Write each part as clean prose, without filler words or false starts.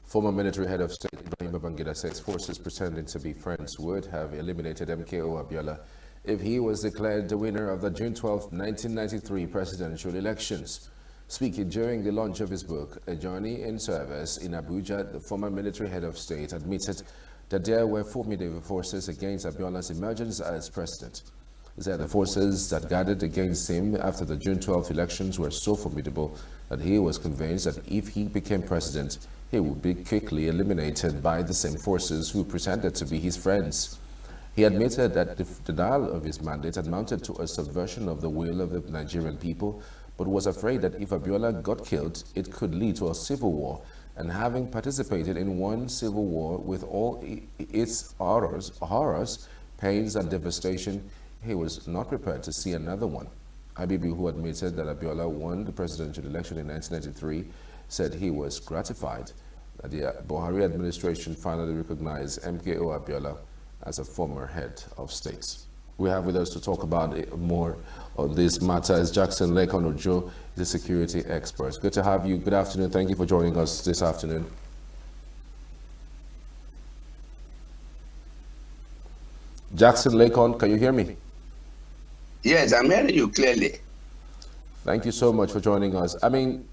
Former military head of state Ibrahim Babangida says forces pretending to be friends would have eliminated MKO Abiola if he was declared the winner of the June 12, 1993 presidential elections. Speaking during the launch of his book, A Journey in Service in Abuja, the former military head of state admitted that there were formidable forces against Abiola's emergence as president. He said the forces that gathered against him after the June 12 elections were so formidable that he was convinced that if he became president, he would be quickly eliminated by the same forces who pretended to be his friends. He admitted that the denial of his mandate amounted to a subversion of the will of the Nigerian people, but was afraid that if Abiola got killed, it could lead to a civil war. And having participated in one civil war with all its horrors, pains, and devastation, he was not prepared to see another one. IBB, who admitted that Abiola won the presidential election in 1993, said he was gratified that the Buhari administration finally recognized MKO Abiola as a former head of state. We have with us to talk about more on this matter is Jackson Lekon-Ojo, the security expert. Good to have you. Good afternoon. Thank you for joining us this afternoon. Jackson Lekon, can you hear me? Yes, I'm hearing you clearly. Thank you so much for joining us. I mean,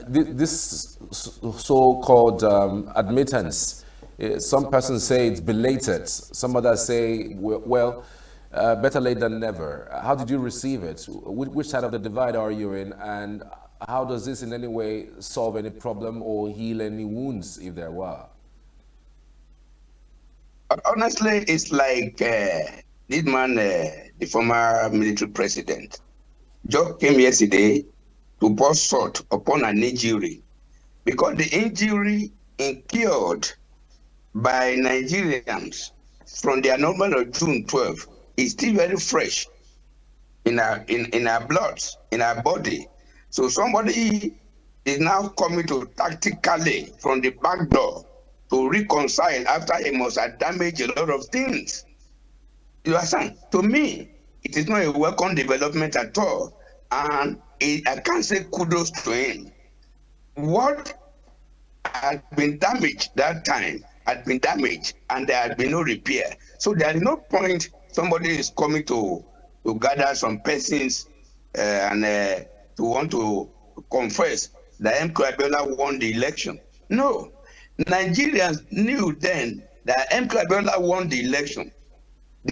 this so-called admittance, some persons say it's belated. Some others say, well, better late than never. How did you receive it? Which side of the divide are you in? And how does this in any way solve any problem or heal any wounds, if there were? Honestly, it's like this man, the former military president, just came yesterday to pour salt upon an injury, because the injury incurred by Nigerians from the annulment of June 12 is still very fresh in our blood, in our body. So somebody is now coming to tactically from the back door to reconcile after he must have damaged a lot of things. You understand? To me, it is not a welcome development at all. And I can't say kudos to him. What had been damaged that time had been damaged, and there had been no repair. So there is no point somebody is coming to gather some persons and to want to confess that MKO Abiola won the election. No. Nigerians knew then that MKO Abiola won the election.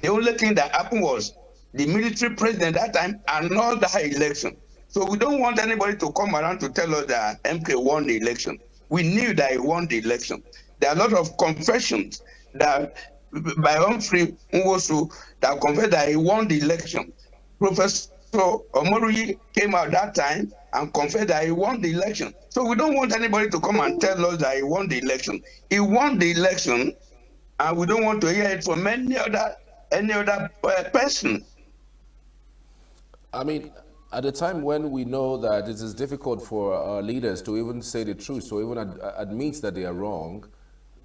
The only thing that happened was the military president at that time annulled that election. So we don't want anybody to come around to tell us that MK won the election. We knew that he won the election. There are a lot of confessions that by Humphrey Nwosu that confessed that he won the election. Professor Omoruyi came out that time and confessed that he won the election. So we don't want anybody to come and tell us that he won the election. He won the election, and we don't want to hear it from any other person. I mean, at a time when we know that it is difficult for our leaders to even say the truth, or even admit that they are wrong,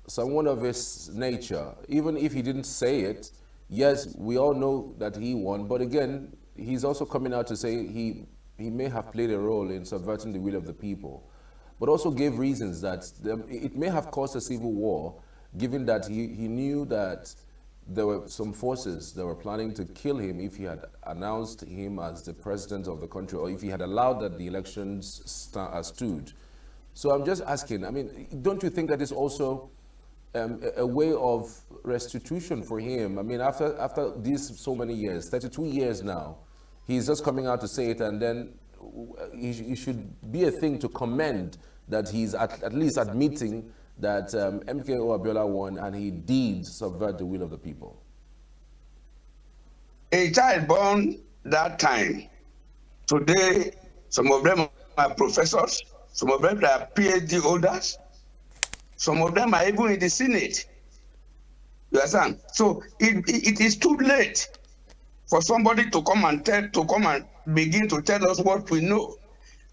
someone of his nature, even if he didn't say it, yes, we all know that he won, but again, he's also coming out to say he may have played a role in subverting the will of the people, but also gave reasons that it may have caused a civil war, given that he knew that there were some forces that were planning to kill him if he had announced him as the president of the country, or if he had allowed that the elections stood. So I'm just asking, I mean, don't you think that is also a way of restitution for him? I mean, after these so many years, 32 years now, he's just coming out to say it, and then it should be a thing to commend that he's at least admitting that MKO Abiola won and he did subvert the will of the people. A child born that time, today, some of them are professors, some of them are PhD holders, some of them are even in the Senate. You understand? So it is too late for somebody to come and begin to tell us what we know.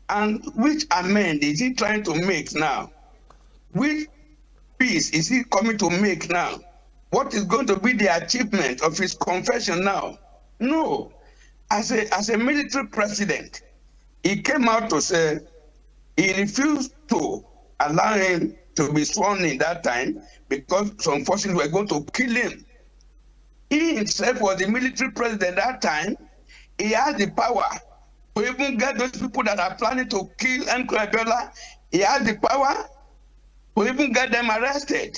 And which amend is he trying to make now? Which peace is he coming to make now? What is going to be the achievement of his confession now? No. As a military president, he came out to say he refused to allow him to be sworn in that time because some forces were going to kill him. He himself was the military president that time. He has the power to even get those people that are planning to kill MKO ABIOLA. He has the power to even get them arrested.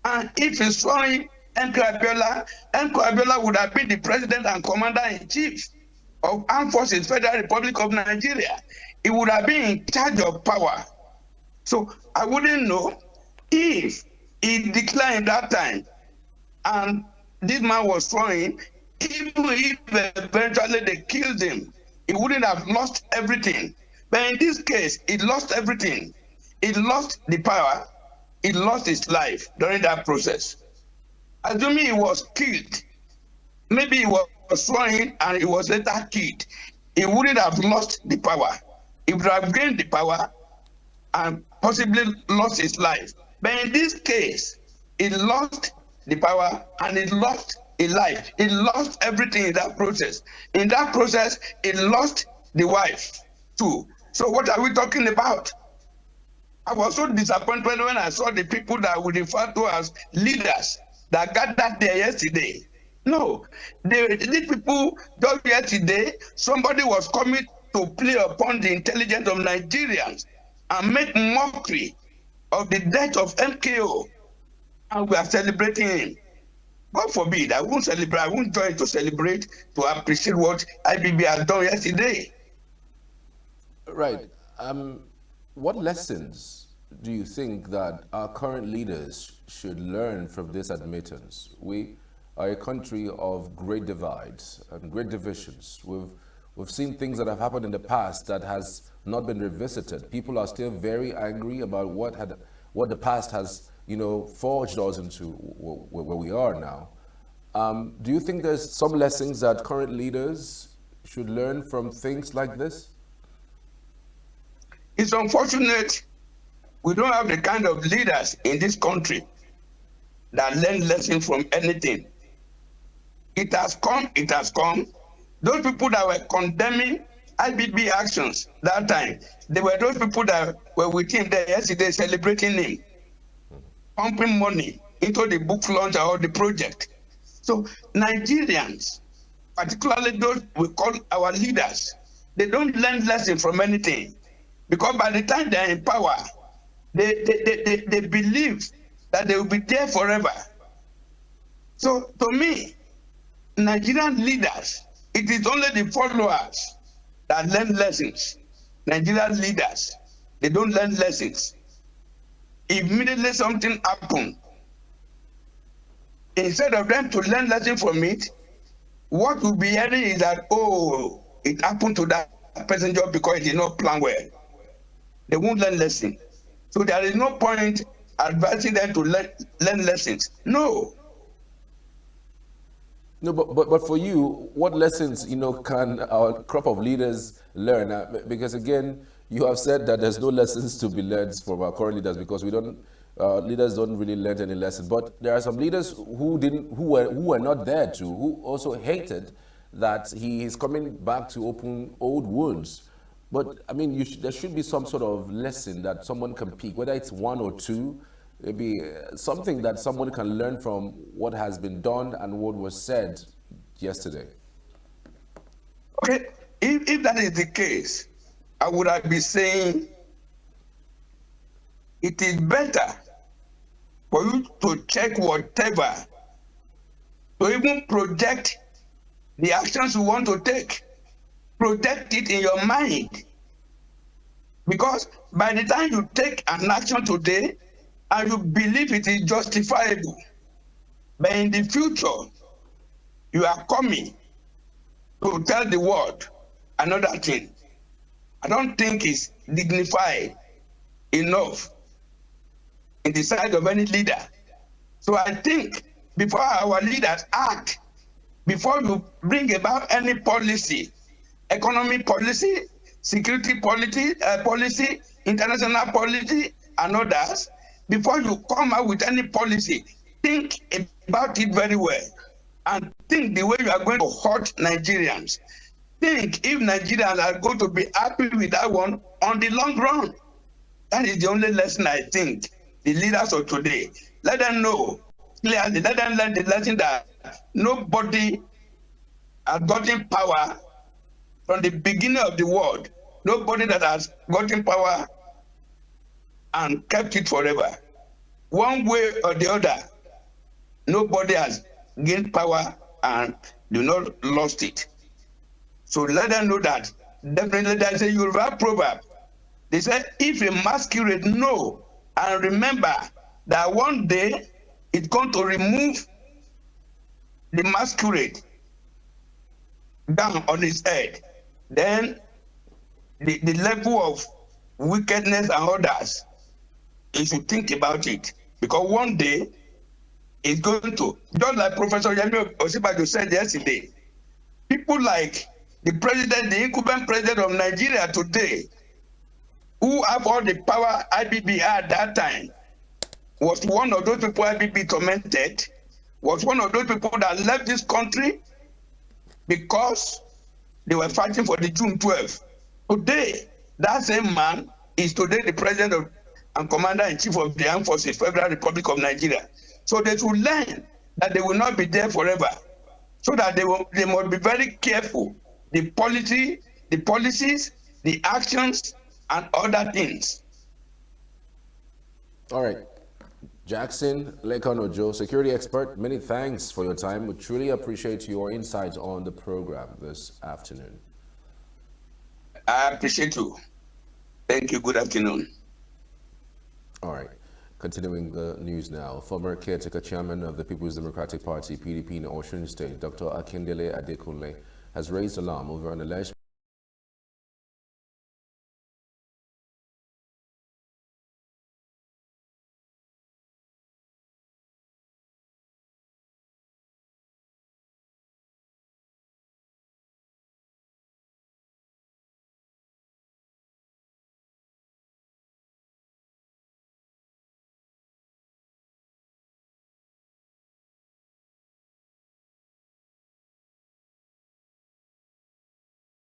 And if he's sworn MKO ABIOLA would have been the president and commander-in-chief of Armed Forces, Federal Republic of Nigeria. He would have been in charge of power. So I wouldn't know if he declined that time and this man was sworn in, even if eventually they killed him, he wouldn't have lost everything. But in this case, he lost everything. He lost the power, he lost his life during that process. Assuming he was killed, maybe he was sworn in and he was later killed, he wouldn't have lost the power. He would have gained the power and possibly lost his life. But in this case, he lost the power and he lost a life. He lost everything in that process. In that process, he lost the wife too. So what are we talking about? I was so disappointed when I saw the people that we refer to as leaders that gathered there yesterday. No, these people just yesterday, somebody was coming to play upon the intelligence of Nigerians and make mockery of the death of MKO, and we are celebrating him. God forbid, I won't celebrate, I won't join to celebrate, to appreciate what IBB has done yesterday. Right. What lessons do you think that our current leaders should learn from this admittance? We are a country of great divides and great divisions. We've seen things that have happened in the past that has not been revisited. People are still very angry about what the past has, forged us into where we are now. Do you think there's some lessons that current leaders should learn from things like this? It's unfortunate we don't have the kind of leaders in this country that learn lessons from anything. It has come, it has come. Those people that were condemning IBB actions that time, they were those people that were with him there yesterday celebrating him, pumping money into the book launch or the project. So Nigerians, particularly those we call our leaders, they don't learn lessons from anything, because by the time they're in power, they believe that they will be there forever. So to me, Nigerian leaders, it is only the followers that learn lessons. Nigerian leaders, they don't learn lessons. Immediately something happened, instead of them to learn lessons from it, what we'll be hearing is that, oh, it happened to that person just because it did not plan well. They won't learn lessons. So there is no point advising them to learn lessons. No. No, but for you, what lessons, can our crop of leaders learn? Because again, you have said that there's no lessons to be learned from our current leaders because leaders don't really learn any lessons. But there are some leaders who were not there who also hated that he is coming back to open old wounds. But I mean, there should be some sort of lesson that someone can pick, whether it's one or two. Maybe something that someone can learn from what has been done and what was said yesterday. Okay, if that is the case, I would have been saying it is better for you to check whatever, to even project the actions you want to take. Project it in your mind. Because by the time you take an action today, and you believe it is justifiable, but in the future, you are coming to tell the world another thing. I don't think it's dignified enough in the sight of any leader. So I think before our leaders act, before you bring about any policy, economic policy, security policy, international policy, and others, before you come out with any policy, think about it very well and think the way you are going to hurt Nigerians. Think if Nigerians are going to be happy with that one on the long run. That is the only lesson I think the leaders of today, let them know clearly, let them learn the lesson that nobody has gotten power from the beginning of the world. Nobody that has gotten power and kept it forever. One way or the other, nobody has gained power and do not lost it. So let them know that. Definitely, there's a Yoruba proverb. They say, if a masquerade know and remember that one day it's going to remove the masquerade down on his head, then the level of wickedness and others, you should think about it. Because one day it's going to, just like Professor Yemi Osibajo said yesterday, people like the president, the incumbent president of Nigeria today, who have all the power IBB had at that time, was one of those people IBB tormented, was one of those people that left this country because they were fighting for the June 12th. Today, that same man is today the president of, and commander-in-chief of the Armed Forces, Federal Republic of Nigeria. So they should learn that they will not be there forever, so that they must be very careful. The policy, the policies, the actions, and other things. All right. Jackson Lekanojo, security expert, many thanks for your time. We truly appreciate your insights on the program this afternoon. I appreciate you. Thank you. Good afternoon. All right. Continuing the news now, former caretaker chairman of the People's Democratic Party, PDP in Osun State, Dr. Akindele Adekunle, has raised alarm over an alleged